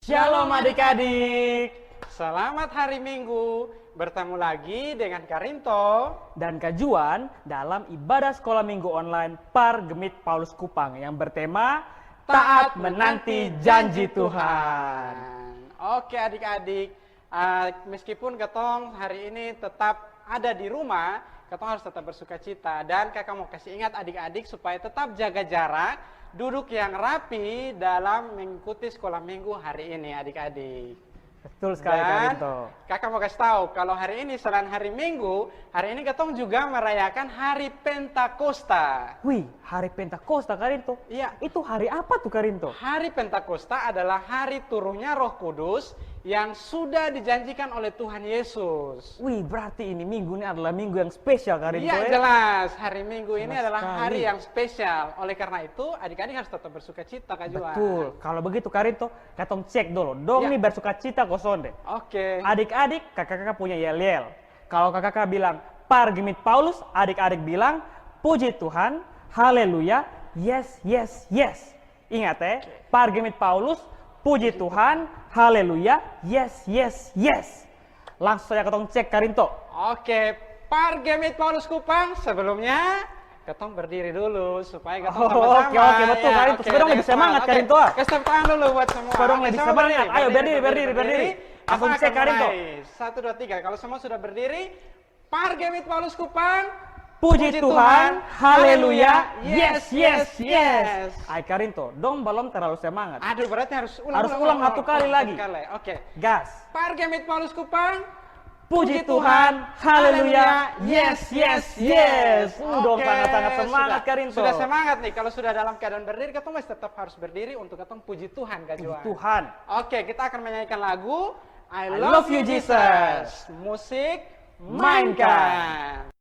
Shalom adik-adik. Selamat hari Minggu. Bertemu lagi dengan Karinto dan Kak Juan dalam ibadah sekolah minggu online Pargemit Paulus Kupang yang bertema Taat Menanti Janji Tuhan. Oke adik-adik, meskipun ketong hari ini tetap ada di rumah, ketong harus tetap bersuka cita. Dan kakak mau kasih ingat adik-adik supaya tetap jaga jarak, duduk yang rapi dalam mengikuti sekolah minggu hari ini adik-adik. Betul sekali Karinto. Kakak mau kasih tahu kalau hari ini selain hari Minggu, hari ini ketong juga merayakan hari Pentakosta. Wih, hari Pentakosta Karinto? Iya. Itu hari apa tuh Karinto? Hari Pentakosta adalah hari turunnya Roh Kudus yang sudah dijanjikan oleh Tuhan Yesus. Wih, berarti ini minggu ini adalah minggu yang spesial Karinto. Iya jelas, hari Minggu ini adalah sekali. hari yang spesial. Oleh karena itu, adik-adik harus tetap bersuka cita Kak Juan. Betul. Kalau begitu Karinto, katong cek dulu. Dong nih bersuka cita kosonde. Oke. Adik-adik, kakak-kakak punya yel-yel. Kalau kakak-kakak bilang Pargemit Paulus, adik-adik bilang puji Tuhan, haleluya, yes, yes, yes. Ingat ya, Pargemit Paulus, puji Tuhan, haleluya, yes, yes, yes. Langsung saja ketong cek Karinto. Oke, Pargemit Paulus Kupang, sebelumnya ketong berdiri dulu supaya ketong sama-sama. Oke, betul Karinto. Supaya dong lebih semangat Karinto. Kasih tepuk tangan dulu buat semua. Supaya dong lebih semangat. Ayo berdiri. Langsung cek Karinto. 1, 2, 3. Kalau semua sudah berdiri, Pargemit Paulus Kupang, puji Tuhan, haleluya, yes, yes, yes. Ay Karinto, dong belum terlalu semangat. Aduh, berarti harus ulang satu kali lagi. Oke. Gas. Pargemit Paulus Kupang, puji Tuhan, haleluya, yes, yes, yes. Dong sangat-sangat semangat Karinto. Sudah semangat nih, kalau sudah dalam keadaan berdiri, ketong masih tetap harus berdiri untuk ketong puji Tuhan, Kak Juan. Puji Tuhan. Oke, kita akan menyanyikan lagu I Love You Jesus. Musik mainkan.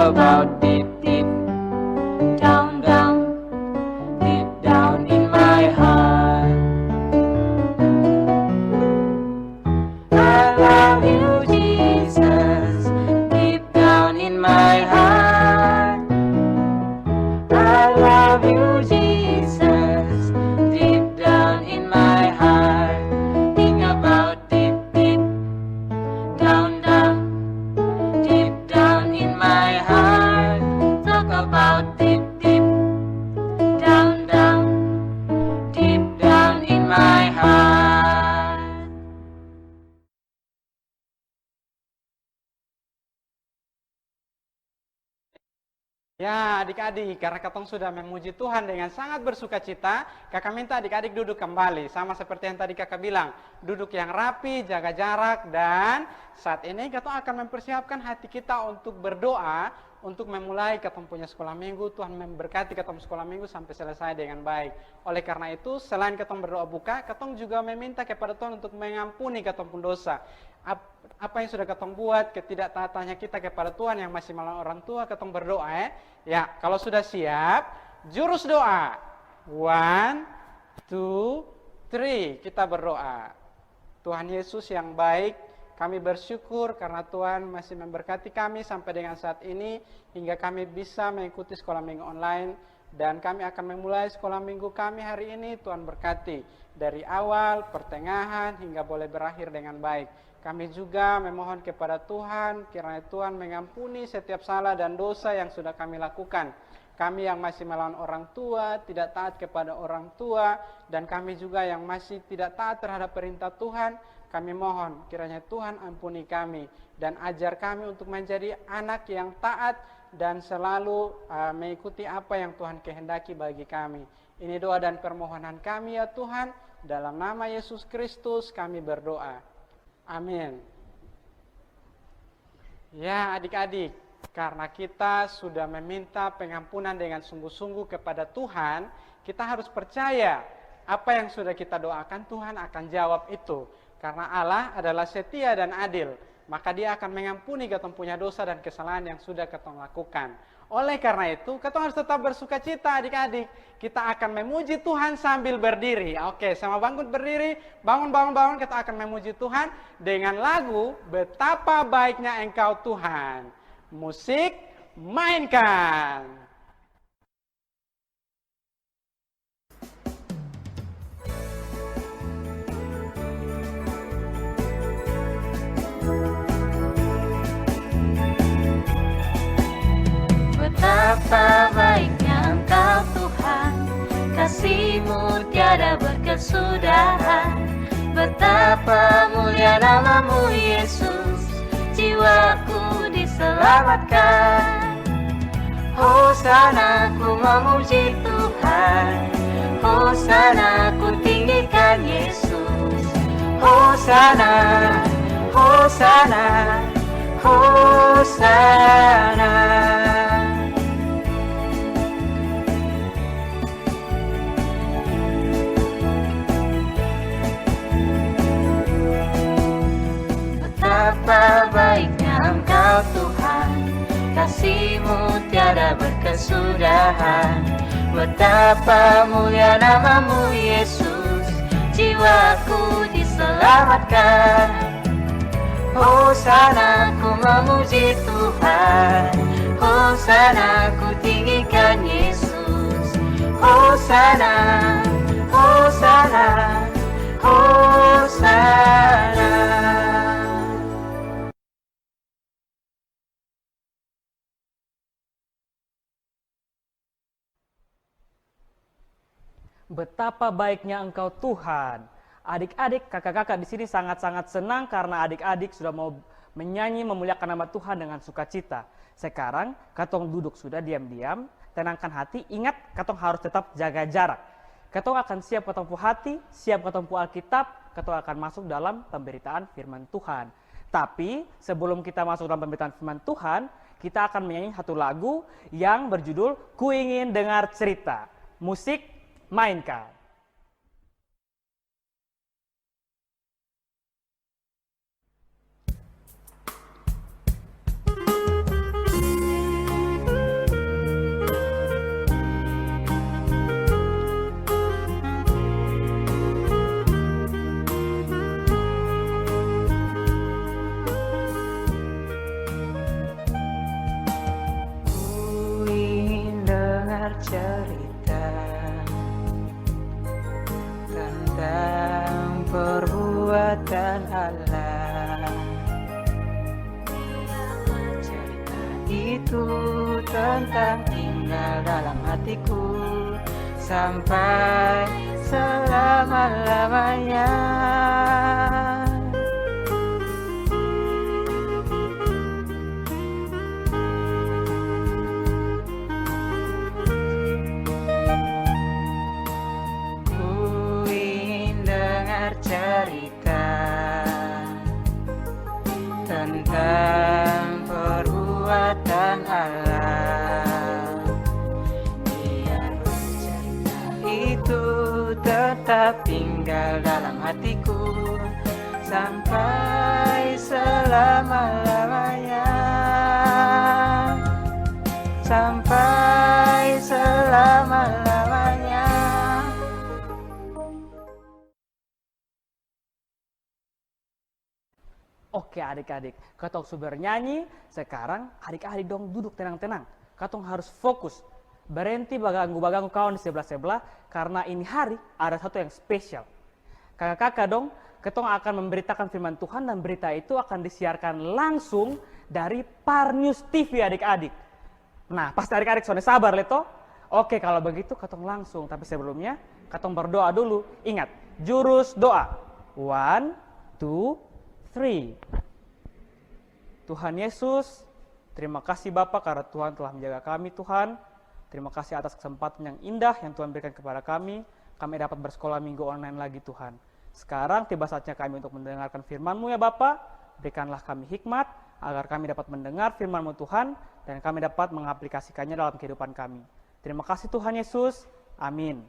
About deep, deep, down, down, deep down in my heart. I love you, Jesus, deep down in my heart. I love you, Jesus, deep down in my heart. Think about deep, deep, down, down, deep down in my heart. About deep, deep, down, down, deep down in my heart. Ya adik-adik, karena ketong sudah memuji Tuhan dengan sangat bersuka cita, kakak minta adik-adik duduk kembali. Sama seperti yang tadi kakak bilang, duduk yang rapi, jaga jarak, dan saat ini ketong akan mempersiapkan hati kita untuk berdoa, untuk memulai ketong punya sekolah minggu. Tuhan memberkati ketong sekolah minggu sampai selesai dengan baik. Oleh karena itu, selain ketong berdoa buka, ketong juga meminta kepada Tuhan untuk mengampuni ketong pun dosa. Apa yang sudah ketong buat, ketidaktaatannya kita kepada Tuhan yang masih melawan orang tua, ketong berdoa ya. Ya, kalau sudah siap, jurus doa. 1, 2, 3, kita berdoa. Tuhan Yesus yang baik, kami bersyukur karena Tuhan masih memberkati kami sampai dengan saat ini, hingga kami bisa mengikuti sekolah minggu online, dan kami akan memulai sekolah minggu kami hari ini. Tuhan berkati dari awal, pertengahan, hingga boleh berakhir dengan baik. Kami juga memohon kepada Tuhan, kiranya Tuhan mengampuni setiap salah dan dosa yang sudah kami lakukan. Kami yang masih melawan orang tua, tidak taat kepada orang tua, dan kami juga yang masih tidak taat terhadap perintah Tuhan, kami mohon kiranya Tuhan ampuni kami, dan ajar kami untuk menjadi anak yang taat, dan selalu mengikuti apa yang Tuhan kehendaki bagi kami. Ini doa dan permohonan kami ya Tuhan, dalam nama Yesus Kristus kami berdoa. Amin. Ya adik-adik, karena kita sudah meminta pengampunan dengan sungguh-sungguh kepada Tuhan, kita harus percaya apa yang sudah kita doakan Tuhan akan jawab itu. Karena Allah adalah setia dan adil, maka Dia akan mengampuni katong punya dosa dan kesalahan yang sudah katong lakukan. Oleh karena itu, katong harus tetap bersuka cita adik-adik. Kita akan memuji Tuhan sambil berdiri. Oke, sama bangun berdiri, bangun, kita akan memuji Tuhan dengan lagu Betapa Baiknya Engkau Tuhan. Musik, mainkan. Betapa baiknya Engkau Tuhan, kasih-Mu tiada berkesudahan. Betapa mulia nama-Mu Yesus, jiwaku diselamatkan. Hosana ku memuji Tuhan, Hosana ku tinggikan Yesus. Hosana, Hosana, Hosana. Betapa baiknya Engkau Tuhan, kasih-Mu tiada berkesudahan. Betapa mulia nama-Mu Yesus, jiwaku diselamatkan. Hosana ku memuji Tuhan, Hosana ku tinggikan Yesus. Hosana, Hosana, Hosana. Betapa baiknya Engkau Tuhan. Adik-adik, kakak-kakak di sini sangat-sangat senang karena adik-adik sudah mau menyanyi memuliakan nama Tuhan dengan sukacita. Sekarang katong duduk sudah diam-diam, tenangkan hati, ingat katong harus tetap jaga jarak. Katong akan siap katong pu hati, siap katong pu Alkitab, katong akan masuk dalam pemberitaan firman Tuhan. Tapi sebelum kita masuk dalam pemberitaan firman Tuhan, kita akan menyanyi satu lagu yang berjudul Ku Ingin Dengar Cerita. Musik, mainkan. Ku ingin dengar cerita tentang perbuatan Allah. Cerita itu tentang tinggal dalam hatiku sampai selama-lamanya. Cerita tentang perbuatan Allah, biar cerita itu tetap tinggal dalam hatiku sampai selama-lamanya, sampai selama-lamanya. Oke adik-adik, katong sudah bernyanyi, sekarang adik-adik dong duduk tenang-tenang. Katong harus fokus, berhenti baganggu-baganggu kawan di sebelah-sebelah, karena ini hari ada satu yang spesial. Kakak-kakak dong, katong akan memberitakan firman Tuhan dan berita itu akan disiarkan langsung dari Parnews TV adik-adik. Nah, pasti adik-adik sudah sabar leto. Oke, kalau begitu katong langsung, tapi sebelumnya katong berdoa dulu. Ingat, jurus doa. 1, 2, 3. Tuhan Yesus, terima kasih Bapa karena Tuhan telah menjaga kami Tuhan. Terima kasih atas kesempatan yang indah yang Tuhan berikan kepada kami. Kami dapat bersekolah minggu online lagi Tuhan. Sekarang tiba saatnya kami untuk mendengarkan firman-Mu ya Bapa. Berikanlah kami hikmat, agar kami dapat mendengar firman-Mu Tuhan, dan kami dapat mengaplikasikannya dalam kehidupan kami. Terima kasih Tuhan Yesus. Amin.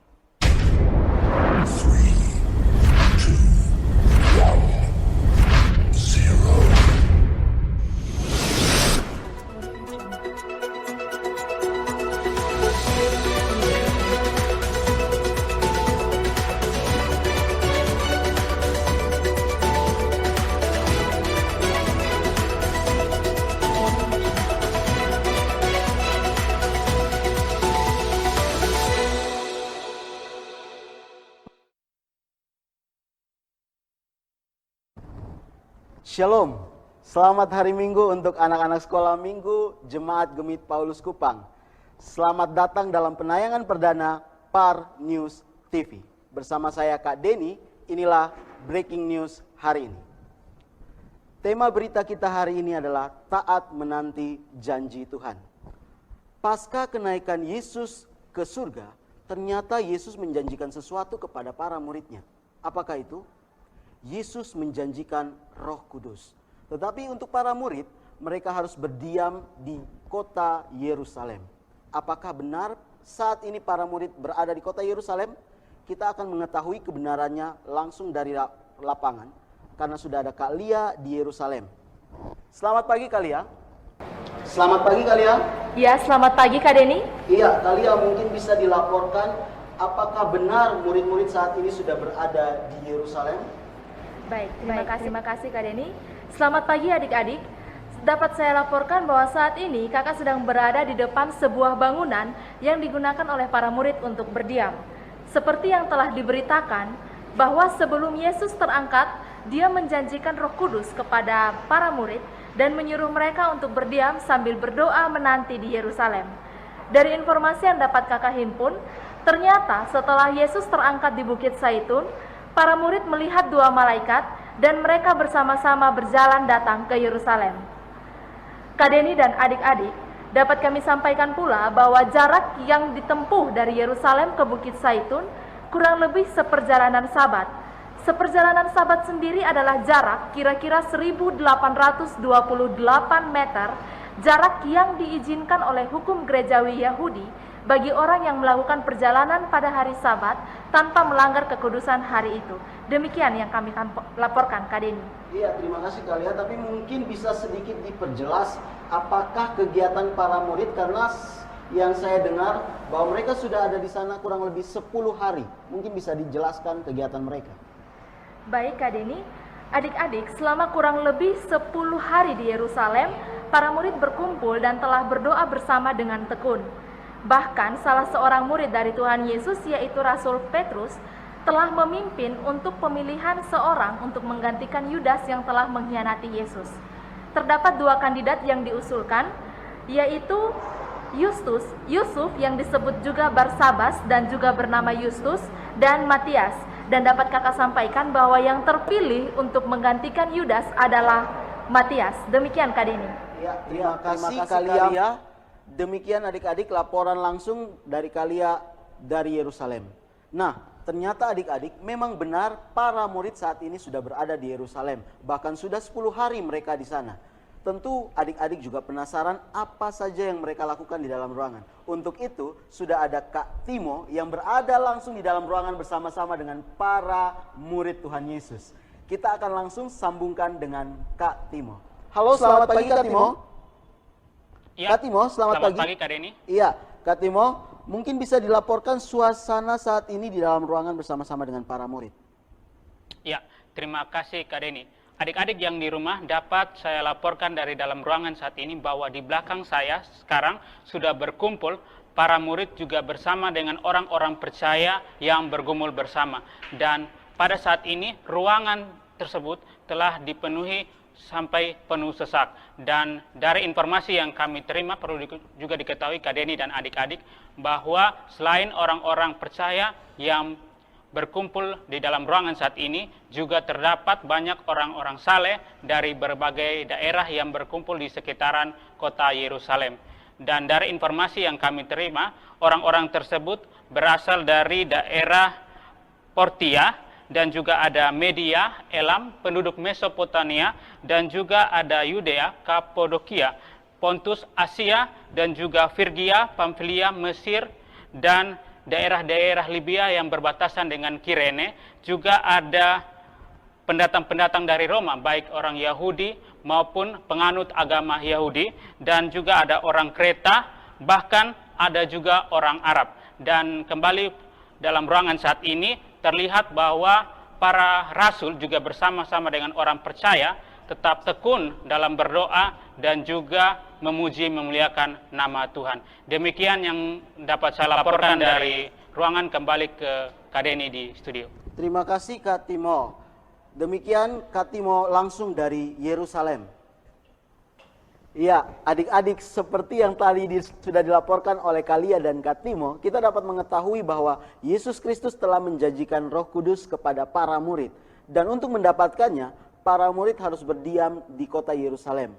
Shalom, selamat hari Minggu untuk anak-anak sekolah Minggu Jemaat Gemit Paulus Kupang. Selamat datang dalam penayangan perdana Par News TV. Bersama saya Kak Denny, inilah Breaking News hari ini. Tema berita kita hari ini adalah taat menanti janji Tuhan. Pasca kenaikan Yesus ke surga, ternyata Yesus menjanjikan sesuatu kepada para muridnya. Apakah itu? Yesus menjanjikan Roh Kudus. Tetapi untuk para murid, mereka harus berdiam di kota Yerusalem. Apakah benar saat ini para murid berada di kota Yerusalem? Kita akan mengetahui kebenarannya langsung dari lapangan, karena sudah ada Kak Lia di Yerusalem. Selamat pagi Kak Lia. Selamat pagi Kak Lia. Ya, selamat pagi Kak Denny. Iya, Kak Lia, mungkin bisa dilaporkan apakah benar murid-murid saat ini sudah berada di Yerusalem? Baik, terima kasih Kak Denny. Selamat pagi adik-adik. Dapat saya laporkan bahwa saat ini kakak sedang berada di depan sebuah bangunan yang digunakan oleh para murid untuk berdiam. Seperti yang telah diberitakan bahwa sebelum Yesus terangkat, dia menjanjikan Roh Kudus kepada para murid dan menyuruh mereka untuk berdiam sambil berdoa menanti di Yerusalem. Dari informasi yang dapat kakak himpun, ternyata setelah Yesus terangkat di Bukit Zaitun, para murid melihat dua malaikat dan mereka bersama-sama berjalan datang ke Yerusalem. Kak Denny dan adik-adik, dapat kami sampaikan pula bahwa jarak yang ditempuh dari Yerusalem ke Bukit Zaitun kurang lebih seperjalanan Sabat. Seperjalanan Sabat sendiri adalah jarak kira-kira 1828 meter, jarak yang diizinkan oleh hukum gerejawi Yahudi bagi orang yang melakukan perjalanan pada hari Sabat tanpa melanggar kekudusan hari itu. Demikian yang kami laporkan, Kak Denny. Iya, terima kasih Kak Lia, tapi mungkin bisa sedikit diperjelas apakah kegiatan para murid, karena yang saya dengar bahwa mereka sudah ada di sana kurang lebih 10 hari. Mungkin bisa dijelaskan kegiatan mereka. Baik Kak Denny, adik-adik, selama kurang lebih 10 hari di Yerusalem, para murid berkumpul dan telah berdoa bersama dengan tekun. Bahkan salah seorang murid dari Tuhan Yesus, yaitu Rasul Petrus, telah memimpin untuk pemilihan seorang untuk menggantikan Yudas yang telah mengkhianati Yesus. Terdapat dua kandidat yang diusulkan, yaitu Yusuf yang disebut juga Barsabas dan juga bernama Yustus, dan Matias. Dan dapat kakak sampaikan bahwa yang terpilih untuk menggantikan Yudas adalah Matias. Demikian Kak Denny. Ya, terima kasih Kak Lia. Demikian adik-adik laporan langsung dari Kak Lia dari Yerusalem. Nah, ternyata adik-adik memang benar para murid saat ini sudah berada di Yerusalem. Bahkan sudah 10 hari mereka di sana. Tentu adik-adik juga penasaran apa saja yang mereka lakukan di dalam ruangan. Untuk itu sudah ada Kak Timo yang berada langsung di dalam ruangan bersama-sama dengan para murid Tuhan Yesus. Kita akan langsung sambungkan dengan Kak Timo. Halo, selamat pagi Kak Timo. Ya, Kak Timo, selamat pagi. Kak Denny. Iya, Kak Timo, mungkin bisa dilaporkan suasana saat ini di dalam ruangan bersama-sama dengan para murid. Ya, terima kasih Kak Denny. Adik-adik yang di rumah, dapat saya laporkan dari dalam ruangan saat ini bahwa di belakang saya sekarang sudah berkumpul para murid juga bersama dengan orang-orang percaya yang bergumul bersama. Dan pada saat ini ruangan tersebut telah dipenuhi sampai penuh sesak. Dan dari informasi yang kami terima perlu juga diketahui Kak Denny dan adik-adik bahwa selain orang-orang percaya yang berkumpul di dalam ruangan saat ini, juga terdapat banyak orang-orang saleh dari berbagai daerah yang berkumpul di sekitaran kota Yerusalem. Dan dari informasi yang kami terima, orang-orang tersebut berasal dari daerah Portia dan juga ada Media, Elam, penduduk Mesopotamia, dan juga ada Yudea, Kapadokia, Pontus, Asia, dan juga Frigia, Pamfilia, Mesir, dan daerah-daerah Libya yang berbatasan dengan Kirene. Juga ada pendatang-pendatang dari Roma, baik orang Yahudi maupun penganut agama Yahudi, dan juga ada orang Kreta, bahkan ada juga orang Arab. Dan kembali dalam ruangan saat ini terlihat bahwa para rasul juga bersama-sama dengan orang percaya tetap tekun dalam berdoa dan juga memuji memuliakan nama Tuhan. Demikian yang dapat saya laporkan dari ruangan, kembali ke Kak Denny di studio. Terima kasih Kak Timo. Demikian Kak Timo langsung dari Yerusalem. Ya, adik-adik, seperti yang tadi sudah dilaporkan oleh Kalia dan Kak Timo, kita dapat mengetahui bahwa Yesus Kristus telah menjanjikan Roh Kudus kepada para murid. Dan untuk mendapatkannya, para murid harus berdiam di kota Yerusalem.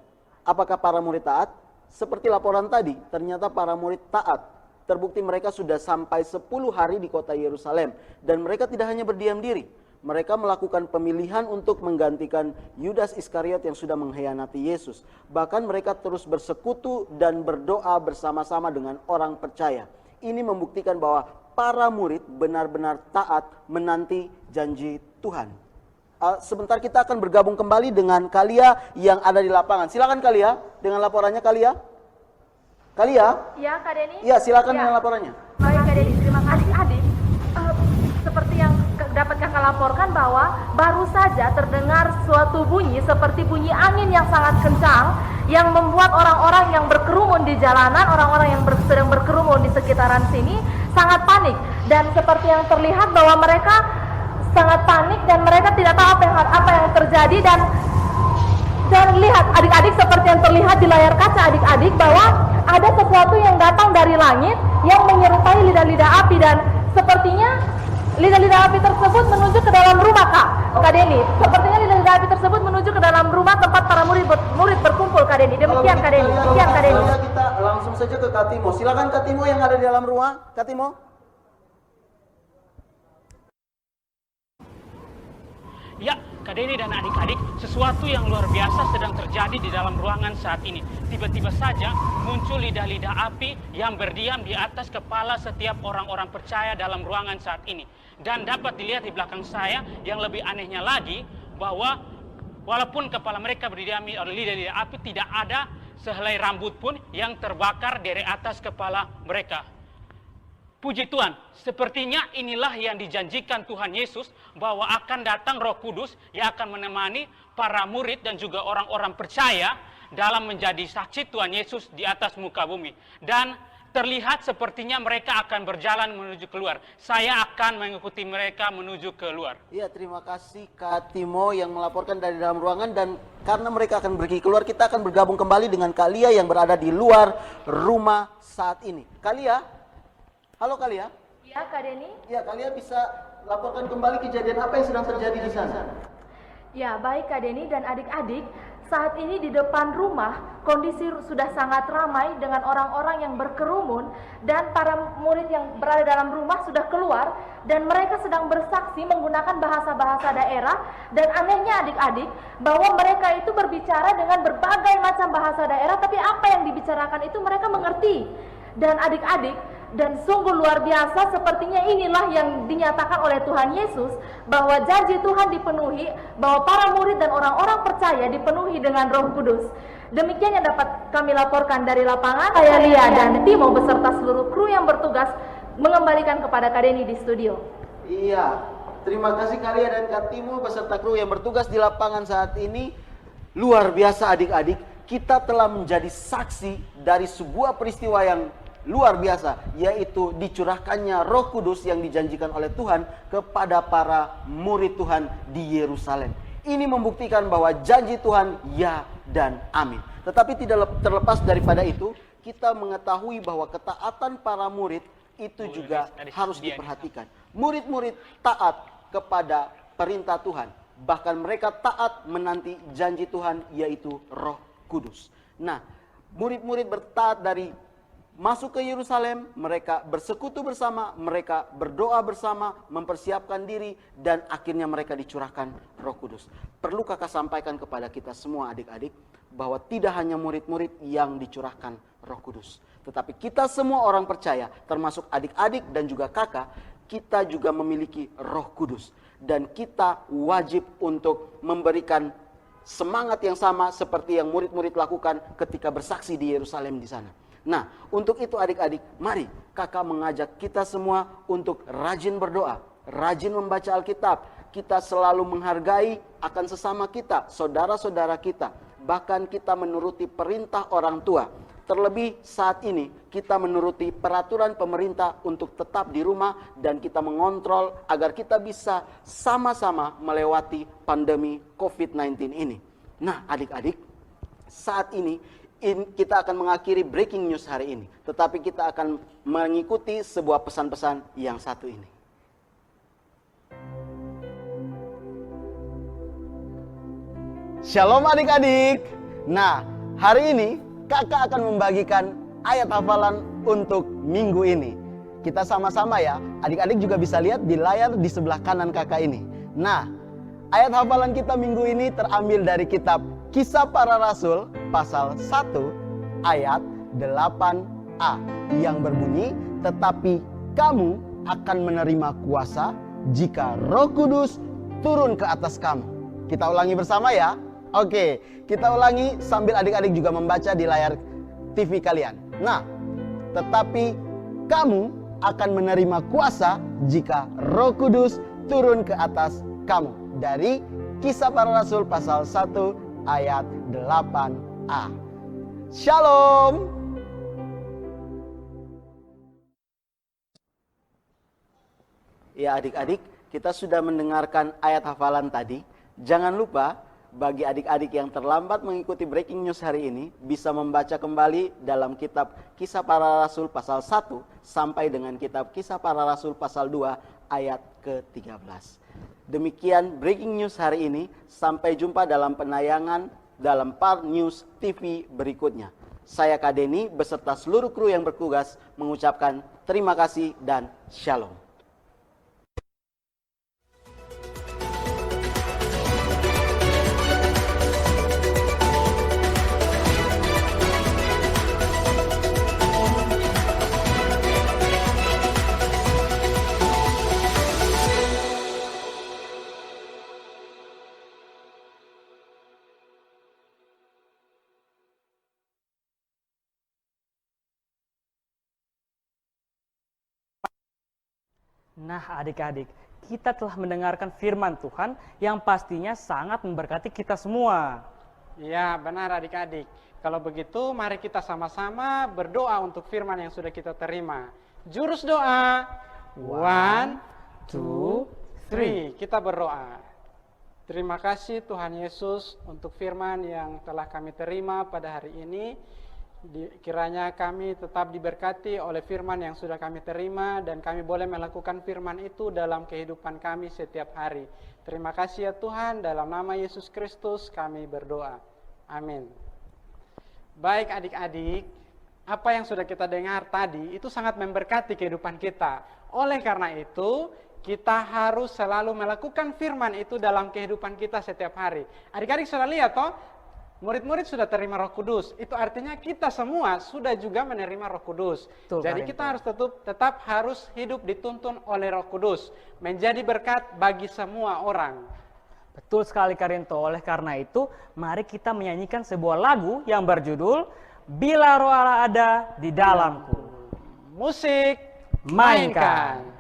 Apakah para murid taat? Seperti laporan tadi, ternyata para murid taat. Terbukti mereka sudah sampai 10 hari di kota Yerusalem. Dan mereka tidak hanya berdiam diri. Mereka melakukan pemilihan untuk menggantikan Yudas Iskariot yang sudah mengkhianati Yesus. Bahkan mereka terus bersekutu dan berdoa bersama-sama dengan orang percaya. Ini membuktikan bahwa para murid benar-benar taat menanti janji Tuhan. Sebentar kita akan bergabung kembali dengan Kalia yang ada di lapangan. Silakan Kalia dengan laporannya Kalia. Kalia? Ya, Kak Denny. Ya, silakan Ya. dengan laporannya. Baik, Kak Denny, terima kasih. Adik, seperti yang dapat kakak laporkan bahwa baru saja terdengar suatu bunyi seperti bunyi angin yang sangat kencang yang membuat orang-orang yang berkerumun di jalanan, orang-orang yang sedang berkerumun di sekitaran sini sangat panik. Dan seperti yang terlihat bahwa mereka sangat panik dan mereka tidak tahu apa yang terjadi. Dan lihat adik-adik, seperti yang terlihat di layar kaca adik-adik, bahwa ada sesuatu yang datang dari langit yang menyerupai lidah-lidah api, dan sepertinya lidah-lidah api tersebut menuju ke dalam rumah Kak Denny. Sepertinya lidah-lidah api tersebut menuju ke dalam rumah tempat para murid berkumpul, Kak Denny. Demikian Kak Denny. Demikian Kak Denny. Kita langsung saja ke Kak Timo. Silakan Kak Timo yang ada di dalam rumah. Kak Timo. Ya, Kak Denny dan adik-adik, sesuatu yang luar biasa sedang terjadi di dalam ruangan saat ini. Tiba-tiba saja muncul lidah-lidah api yang berdiam di atas kepala setiap orang-orang percaya dalam ruangan saat ini. Dan dapat dilihat di belakang saya, yang lebih anehnya lagi, bahwa walaupun kepala mereka berdiami oleh lidah-lidah api, tidak ada sehelai rambut pun yang terbakar dari atas kepala mereka. Puji Tuhan, sepertinya inilah yang dijanjikan Tuhan Yesus, bahwa akan datang Roh Kudus yang akan menemani para murid dan juga orang-orang percaya dalam menjadi saksi Tuhan Yesus di atas muka bumi. Dan terlihat sepertinya mereka akan berjalan menuju keluar. Saya akan mengikuti mereka menuju keluar. Iya, terima kasih Kak Timo yang melaporkan dari dalam ruangan. Dan karena mereka akan pergi keluar, kita akan bergabung kembali dengan Kalia yang berada di luar rumah saat ini. Kalia? Halo Kalia. Ya, Kak Denny. Ya, Kalia bisa laporkan kembali kejadian apa yang sedang terjadi di sana. Ya, baik Kak Denny dan adik-adik. Saat ini di depan rumah kondisi sudah sangat ramai dengan orang-orang yang berkerumun, dan para murid yang berada dalam rumah sudah keluar dan mereka sedang bersaksi menggunakan bahasa-bahasa daerah. Dan anehnya adik-adik, bahwa mereka itu berbicara dengan berbagai macam bahasa daerah, tapi apa yang dibicarakan itu mereka mengerti. Dan adik-adik, dan sungguh luar biasa, sepertinya inilah yang dinyatakan oleh Tuhan Yesus, bahwa janji Tuhan dipenuhi, bahwa para murid dan orang-orang percaya dipenuhi dengan Roh Kudus. Demikian yang dapat kami laporkan dari lapangan. Saya Lia dan Timo beserta seluruh kru yang bertugas mengembalikan kepada Kak Denny di studio. Iya, terima kasih Kalia dan Kak Timo beserta kru yang bertugas di lapangan saat ini. Luar biasa adik-adik, kita telah menjadi saksi dari sebuah peristiwa yang luar biasa, yaitu dicurahkannya Roh Kudus yang dijanjikan oleh Tuhan kepada para murid Tuhan di Yerusalem. Ini membuktikan bahwa janji Tuhan ya dan amin. Tetapi tidak terlepas daripada itu, kita mengetahui bahwa ketaatan para murid itu juga harus diperhatikan. Murid-murid taat kepada perintah Tuhan, bahkan mereka taat menanti janji Tuhan, yaitu Roh Kudus. Nah, murid-murid bertaat dari masuk ke Yerusalem, mereka bersekutu bersama, mereka berdoa bersama, mempersiapkan diri, dan akhirnya mereka dicurahkan Roh Kudus. Perlu kakak sampaikan kepada kita semua adik-adik, bahwa tidak hanya murid-murid yang dicurahkan Roh Kudus, tetapi kita semua orang percaya, termasuk adik-adik dan juga kakak, kita juga memiliki Roh Kudus. Dan kita wajib untuk memberikan semangat yang sama seperti yang murid-murid lakukan ketika bersaksi di Yerusalem di sana. Nah, untuk itu adik-adik, mari kakak mengajak kita semua untuk rajin berdoa, rajin membaca Alkitab. Kita selalu menghargai akan sesama kita, saudara-saudara kita. Bahkan kita menuruti perintah orang tua. Terlebih saat ini kita menuruti peraturan pemerintah untuk tetap di rumah dan kita mengontrol agar kita bisa sama-sama melewati pandemi COVID-19 ini. Nah, adik-adik, saat ini kita akan mengakhiri breaking news hari ini. Tetapi kita akan mengikuti sebuah pesan-pesan yang satu ini. Shalom adik-adik. Nah, hari ini kakak akan membagikan ayat hafalan untuk minggu ini. Kita sama-sama ya, adik-adik juga bisa lihat di layar di sebelah kanan kakak ini. Nah, ayat hafalan kita minggu ini terambil dari kitab Kisah Para Rasul pasal 1 ayat 8a yang berbunyi, tetapi kamu akan menerima kuasa jika Roh Kudus turun ke atas kamu. Kita ulangi bersama ya. Oke, kita ulangi sambil adik-adik juga membaca di layar TV kalian. Nah, tetapi kamu akan menerima kuasa jika Roh Kudus turun ke atas kamu. Dari Kisah Para Rasul pasal 1 ayat 8a. Shalom. Ya adik-adik, kita sudah mendengarkan ayat hafalan tadi. Jangan lupa bagi adik-adik yang terlambat mengikuti breaking news hari ini, bisa membaca kembali dalam kitab Kisah Para Rasul pasal 1 sampai dengan kitab Kisah Para Rasul pasal 2 ayat ke-13. Demikian breaking news hari ini. Sampai jumpa dalam penayangan dalam Par News TV berikutnya. Saya Kak Denny beserta seluruh kru yang bertugas mengucapkan terima kasih dan shalom. Nah adik-adik, kita telah mendengarkan firman Tuhan yang pastinya sangat memberkati kita semua. Ya, benar adik-adik. Kalau begitu, mari kita sama-sama berdoa untuk firman yang sudah kita terima. Jurus doa. 1, 2, 3. Kita berdoa. Terima kasih Tuhan Yesus untuk firman yang telah kami terima pada hari ini. Kiranya kami tetap diberkati oleh firman yang sudah kami terima dan kami boleh melakukan firman itu dalam kehidupan kami setiap hari. Terima kasih ya Tuhan, dalam nama Yesus Kristus kami berdoa. Amin. Baik adik-adik, apa yang sudah kita dengar tadi itu sangat memberkati kehidupan kita. Oleh karena itu, kita harus selalu melakukan firman itu dalam kehidupan kita setiap hari. Adik-adik sudah lihat toh? Murid-murid sudah terima Roh Kudus. Itu artinya kita semua sudah juga menerima Roh Kudus. Betul, jadi kita harus tetap harus hidup dituntun oleh Roh Kudus, menjadi berkat bagi semua orang. Betul sekali Karinto. Oleh karena itu, mari kita menyanyikan sebuah lagu yang berjudul Bila Roh Allah Ada di Dalamku. Musik, Mainkan.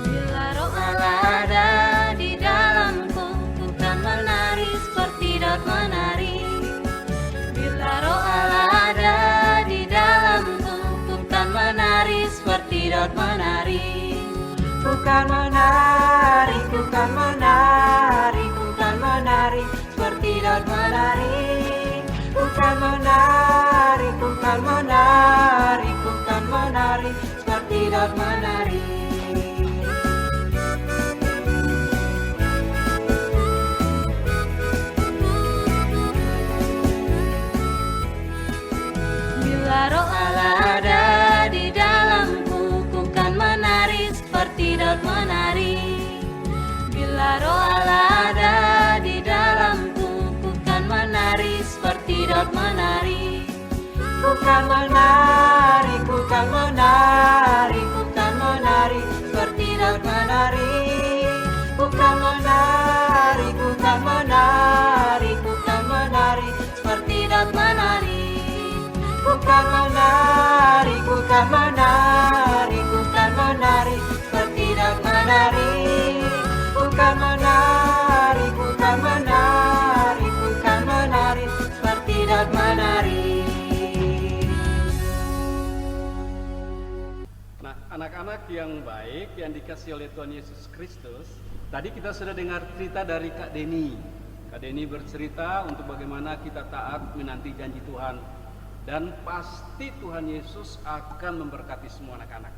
Bila Roh Allah ada di dalamku, ku kan menari seperti Daud menari. Bila Roh Allah ada di dalamku, ku kan menari seperti Daud menari. Ku kan menari, ku kan menari, ku kan menari seperti daun menari. Bukan menari, bukan menari, bukan menari seperti daun menari. Bila roh Allah ada di dalamku, ku kan menari seperti daun menari. Bila roh Allah ada di dalamku, ku kan menari seperti daun menari. Bukan menari, bukan menari, bukan menari seperti daun menari. Bukan menari, bukan menari, bukan menari seperti daun menari. Bukan menari, bukan menari, bukan menari seperti daun menari. Bukan menari, bukan menari, bukan menari seperti daun menari. Nah, anak-anak yang baik yang dikasihi oleh Tuhan Yesus Kristus, tadi kita sudah dengar cerita dari Kak Deni. Kak Deni bercerita untuk bagaimana kita taat menanti janji Tuhan. Dan pasti Tuhan Yesus akan memberkati semua anak-anak.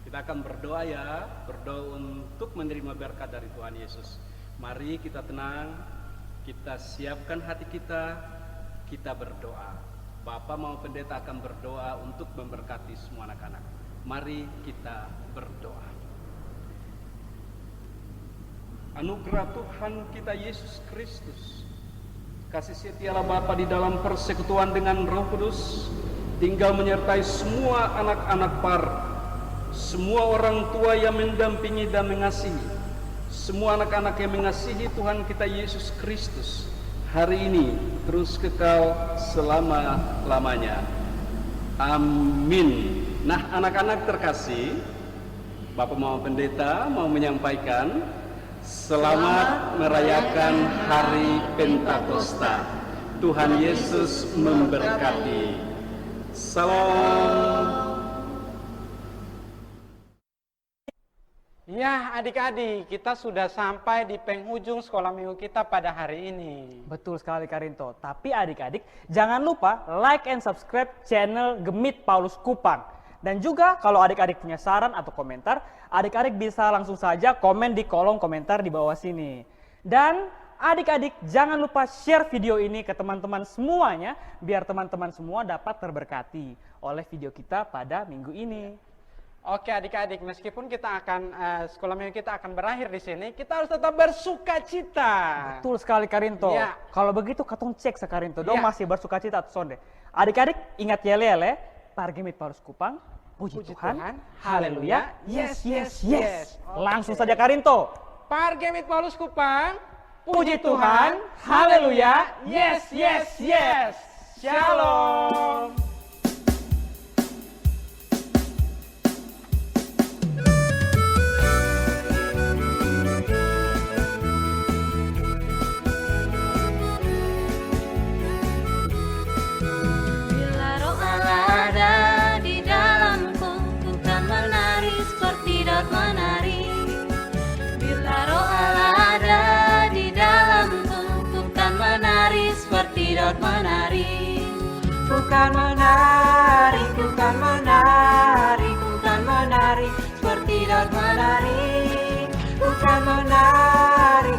Kita akan berdoa ya, berdoa untuk menerima berkat dari Tuhan Yesus. Mari kita tenang, kita siapkan hati kita berdoa. Bapak mau pendeta akan berdoa untuk memberkati semua anak-anak. Mari kita berdoa. Anugerah Tuhan kita Yesus Kristus, kasih setia Allah Bapa di dalam persekutuan dengan Roh Kudus tinggal menyertai semua anak-anak par, semua orang tua yang mendampingi dan mengasihi, semua anak-anak yang mengasihi Tuhan kita Yesus Kristus hari ini terus kekal selama-lamanya. Amin. Nah, anak-anak terkasih, Bapak Mama Pendeta mau menyampaikan selamat merayakan Hari Pentakosta. Tuhan Yesus memberkati. Salam. Ya, adik-adik, kita sudah sampai di penghujung sekolah minggu kita pada hari ini. Betul sekali Karinto. Tapi adik-adik, jangan lupa like and subscribe channel Gemit Paulus Kupang. Dan juga kalau adik-adik punya saran atau komentar, adik-adik bisa langsung saja komen di kolom komentar di bawah sini. Dan adik-adik jangan lupa share video ini ke teman-teman semuanya, biar teman-teman semua dapat terberkati oleh video kita pada minggu ini. Oke adik-adik, meskipun kita akan sekolah minggu kita akan berakhir di sini, kita harus tetap bersuka cita. Betul sekali Karinto. Ya. Kalau begitu katong cek Karinto, dong Ya. masih bersuka cita atau sonde. Adik-adik ingat ya Pargemit Paulus Kupang, puji Tuhan, haleluya, yes, yes, yes. Langsung saja Karinto. Pargemit Paulus Kupang, puji Tuhan, haleluya, yes, yes, yes. Shalom. Bila roh Allah ada di dalamku, ku kan menari seperti daun menari. Bila roh Allah ada di dalamku, ku kan menari seperti daun menari. Bukan menari, bukan menari, bukan menari seperti daun menari. Bukan menari,